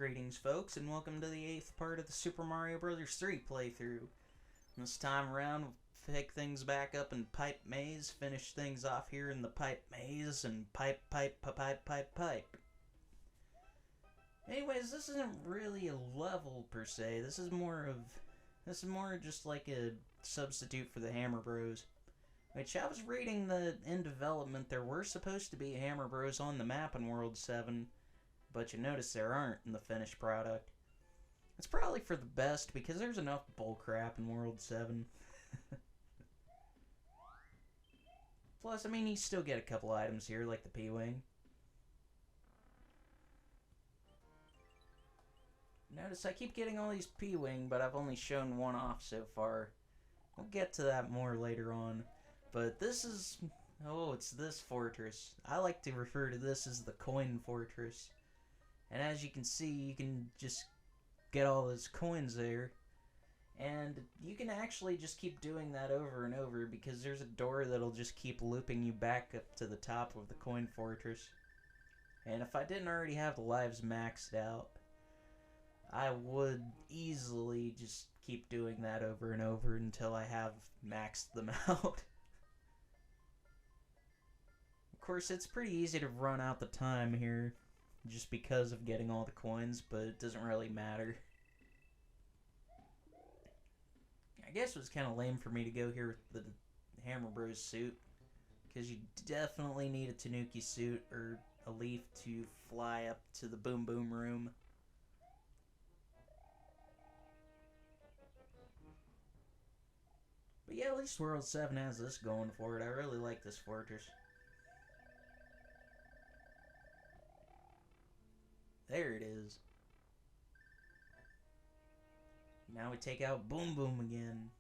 Greetings, folks, and welcome to the 8th part of the Super Mario Bros. 3 playthrough. This time around, we'll pick things back up in Pipe Maze, finish things off here in the Pipe Maze, and pipe. Anyways, this isn't really a level per se. This is more just like a substitute for the Hammer Bros. Which I was reading that in development there were supposed to be Hammer Bros on the map in World 7, but you notice there aren't in the finished product. It's probably for the best because there's enough bullcrap in World 7. Plus, I mean, you still get a couple items here, like the P-Wing. Notice I keep getting all these P-Wing, but I've only shown one off so far. We'll get to that more later on. But this is... oh, it's this fortress. I like to refer to this as the Coin Fortress. And as you can see, you can just get all those coins there. And you can actually just keep doing that over and over because there's a door that'll just keep looping you back up to the top of the Coin Fortress. And if I didn't already have the lives maxed out, I would easily just keep doing that over and over until I have maxed them out. Of course, it's pretty easy to run out the time here just because of getting all the coins, but it doesn't really matter. I guess it was kind of lame for me to go here with the Hammer Bros suit, because you definitely need a Tanooki suit or a leaf to fly up to the Boom Boom room. But yeah, at least World 7 has this going for it. I really like this fortress. There it is. Now we take out Boom Boom again.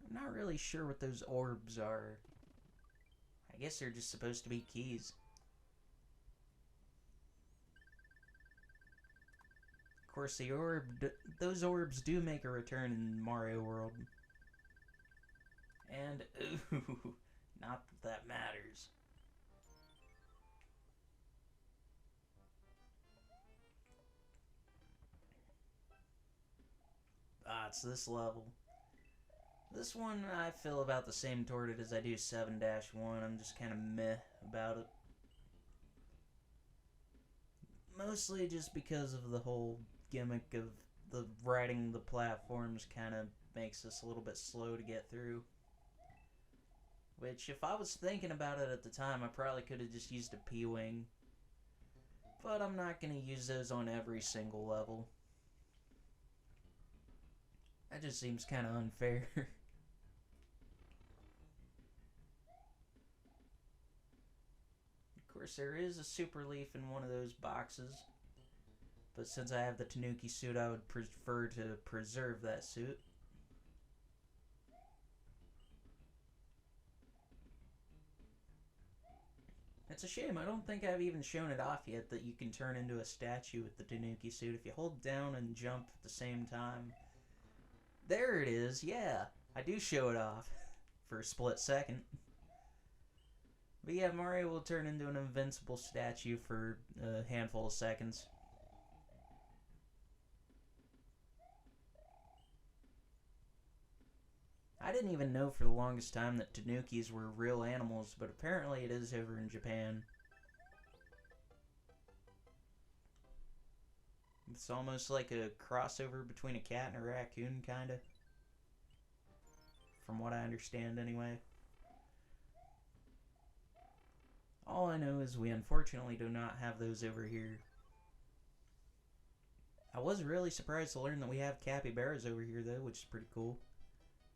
I'm not really sure what those orbs are. I guess they're just supposed to be keys. Of course, those orbs do make a return in Mario World. And, ooh, not that matters. Ah, it's this level. This one, I feel about the same toward it as I do 7-1. I'm just kind of meh about it. Mostly just because of the whole gimmick of the riding the platforms kind of makes this a little bit slow to get through. Which, if I was thinking about it at the time, I probably could have just used a P-Wing. But I'm not going to use those on every single level. That just seems kind of unfair. Of course, there is a super leaf in one of those boxes. But since I have the Tanooki suit, I would prefer to preserve that suit. It's a shame, I don't think I've even shown it off yet that you can turn into a statue with the Tanooki suit if you hold down and jump at the same time. There it is, yeah! I do show it off for a split second. But yeah, Mario will turn into an invincible statue for a handful of seconds. I didn't even know for the longest time that Tanookis were real animals, but apparently it is over in Japan. It's almost like a crossover between a cat and a raccoon, kinda. From what I understand, anyway. All I know is we unfortunately do not have those over here. I was really surprised to learn that we have capybaras over here, though, which is pretty cool.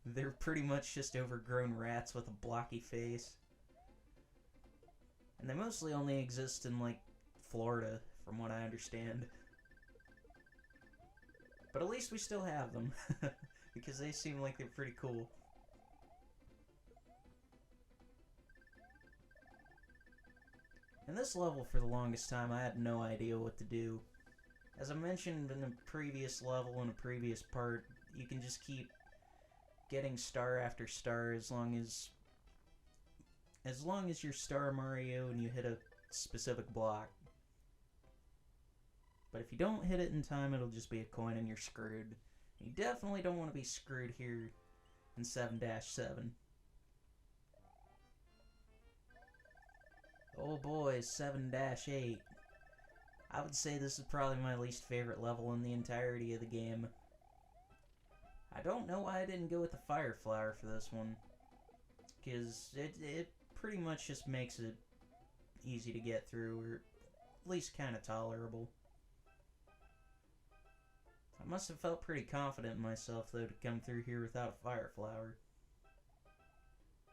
They're pretty much just overgrown rats with a blocky face. And they mostly only exist in, like, Florida, from what I understand. But at least we still have them, because they seem like they're pretty cool. In this level, for the longest time, I had no idea what to do. As I mentioned in a previous level, in a previous part, you can just keep getting star after star as long as you're Star Mario and you hit a specific block. But if you don't hit it in time, it'll just be a coin and you're screwed. You definitely don't want to be screwed here in 7-7. Oh boy, 7-8. I would say this is probably my least favorite level in the entirety of the game. I don't know why I didn't go with the Fire Flower for this one, because it pretty much just makes it easy to get through, or at least kind of tolerable. I must have felt pretty confident in myself, though, to come through here without a Fire Flower,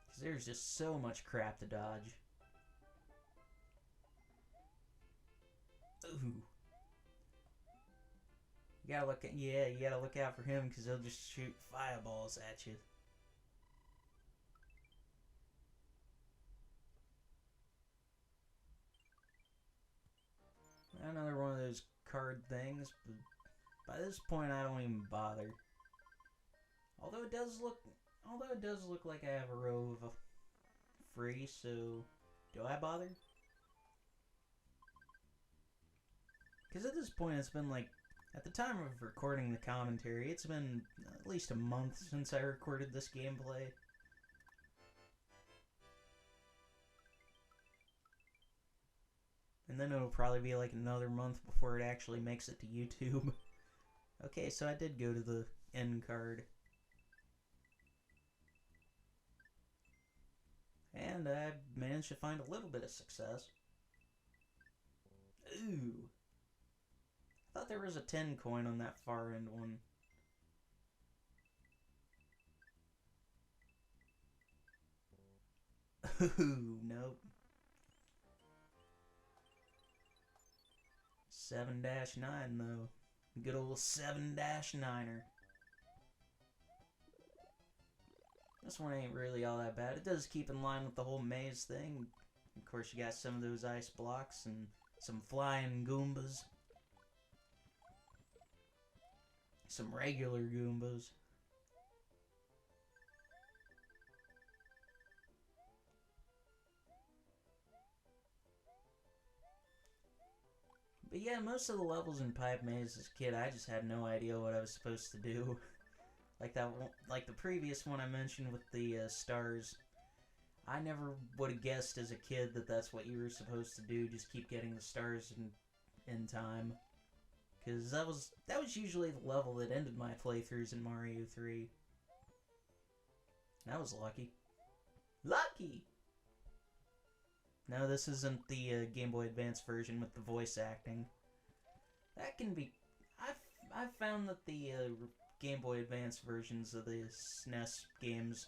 because there's just so much crap to dodge. Ooh. You gotta look out for him, because he'll just shoot fireballs at you. Another one of those card things, but by this point I don't even bother. Although it does look like I have a row of free, so do I bother? Because at this point it's been like, at the time of recording the commentary, it's been at least a month since I recorded this gameplay. And then it'll probably be like another month before it actually makes it to YouTube. Okay, so I did go to the end card. And I managed to find a little bit of success. Ooh. I thought there was a 10 coin on that far end one. Ooh, nope. 7-9 though. Good old 7-9er. This one ain't really all that bad. It does keep in line with the whole maze thing. Of course, you got some of those ice blocks and some flying Goombas. Some regular Goombas. But yeah, most of the levels in Pipe Maze as a kid, I just had no idea what I was supposed to do. Like the previous one I mentioned with the stars. I never would have guessed as a kid that that's what you were supposed to do. Just keep getting the stars in time. Because that was usually the level that ended my playthroughs in Mario 3. That was lucky. Lucky! No, this isn't the Game Boy Advance version with the voice acting. That can be... I've found that the Game Boy Advance versions of the SNES games,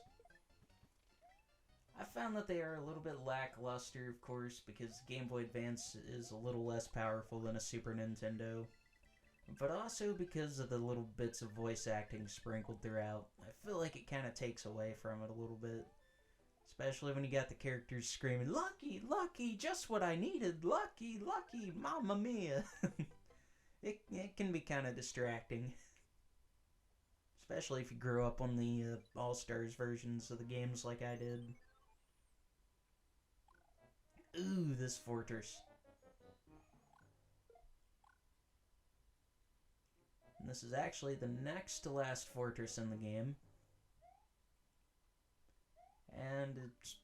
I found that they are a little bit lackluster, of course, because Game Boy Advance is a little less powerful than a Super Nintendo. But also because of the little bits of voice acting sprinkled throughout. I feel like it kind of takes away from it a little bit. Especially when you got the characters screaming, "Lucky, lucky, just what I needed, lucky, lucky, mamma mia." It can be kind of distracting. Especially if you grew up on the All-Stars versions of the games like I did. Ooh, this fortress. And this is actually the next to last fortress in the game. And it's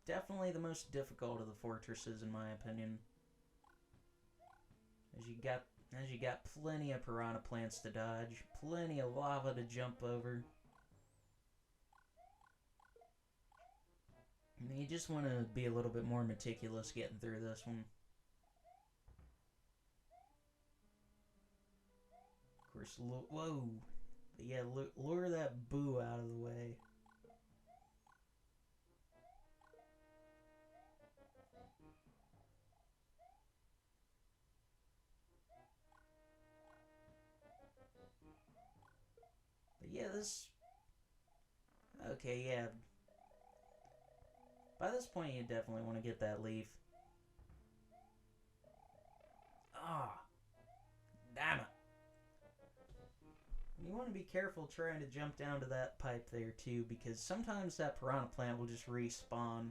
definitely the most difficult of the fortresses, in my opinion. As you got plenty of piranha plants to dodge, plenty of lava to jump over. And you just want to be a little bit more meticulous getting through this one. Of course, whoa. But yeah, lure that boo out of the way. But yeah, okay, yeah. By this point, you definitely want to get that leaf. Ah! Damn it. you want to be careful trying to jump down to that pipe there too, because sometimes that piranha plant will just respawn.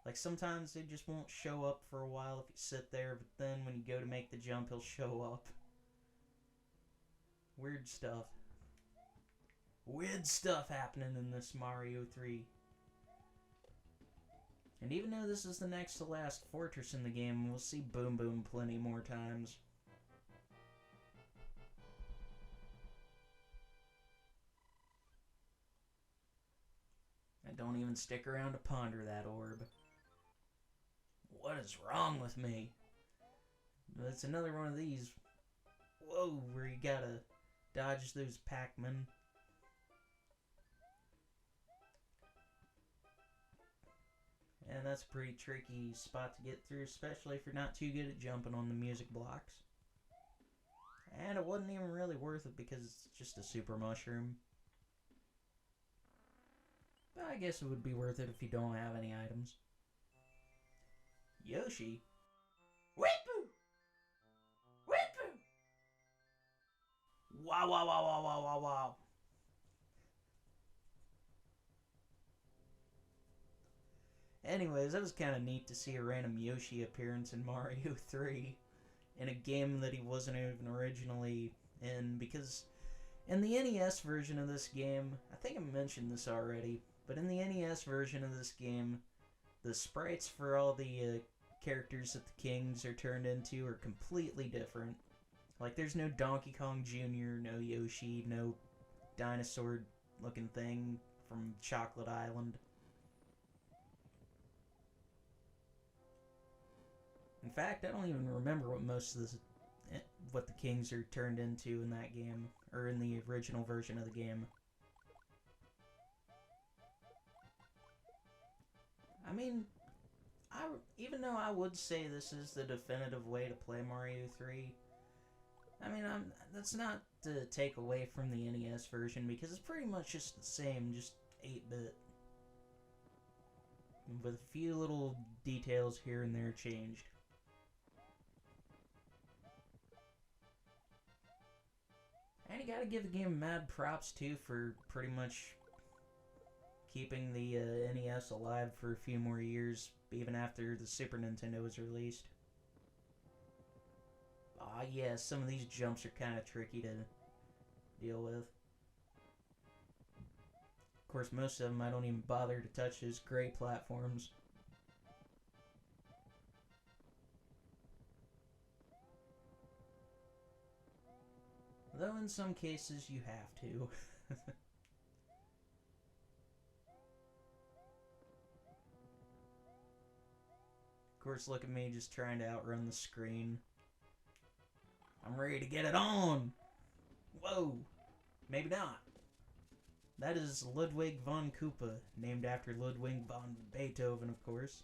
Like sometimes they just won't show up for a while if you sit there, but then when you go to make the jump, he'll show up. Weird stuff. Weird stuff happening in this Mario 3. And even though this is the next to last fortress in the game, we'll see Boom Boom plenty more times. I don't even stick around to ponder that orb. What is wrong with me? That's another one of these. Whoa, where you gotta dodge those Pac-Men. And that's a pretty tricky spot to get through, especially if you're not too good at jumping on the music blocks. And it wasn't even really worth it because it's just a super mushroom. But I guess it would be worth it if you don't have any items. Yoshi? Whip-boo! Whip-boo! Wow, wow, wow, wow, wow, wow, wow. Anyways, that was kind of neat to see a random Yoshi appearance in Mario 3 in a game that he wasn't even originally in, because in the NES version of this game, I think I mentioned this already, but in the NES version of this game, the sprites for all the characters that the kings are turned into are completely different. Like, there's no Donkey Kong Jr., no Yoshi, no dinosaur-looking thing from Chocolate Island. In fact, I don't even remember what the kings are turned into in that game, or in the original version of the game. I mean, even though I would say this is the definitive way to play Mario 3, I mean, that's not to take away from the NES version, because it's pretty much just the same, just 8-bit. With a few little details here and there changed. And you gotta give the game mad props, too, for pretty much keeping the NES alive for a few more years, even after the Super Nintendo was released. Ah, yeah, some of these jumps are kind of tricky to deal with. Of course, most of them I don't even bother to touch those gray platforms. Though in some cases you have to. Of course, look at me just trying to outrun the screen. I'm ready to get it on! Whoa! Maybe not. That is Ludwig von Koopa, named after Ludwig von Beethoven, of course.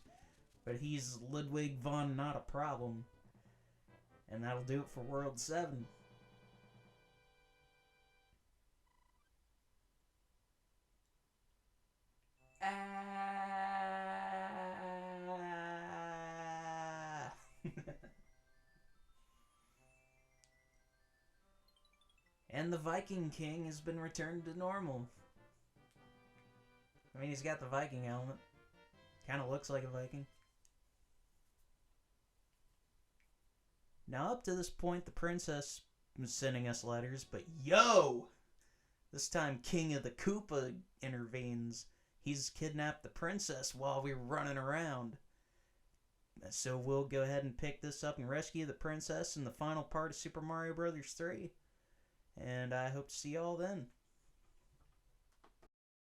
But he's Ludwig von Not a Problem. And that'll do it for World 7. And the Viking King has been returned to normal. I mean, he's got the Viking helmet. Kind of looks like a Viking. Now, up to this point, the princess was sending us letters, but yo! This time, King of the Koopa intervenes. He's kidnapped the princess while we're running around. So we'll go ahead and pick this up and rescue the princess in the final part of Super Mario Bros. 3. And I hope to see y'all then.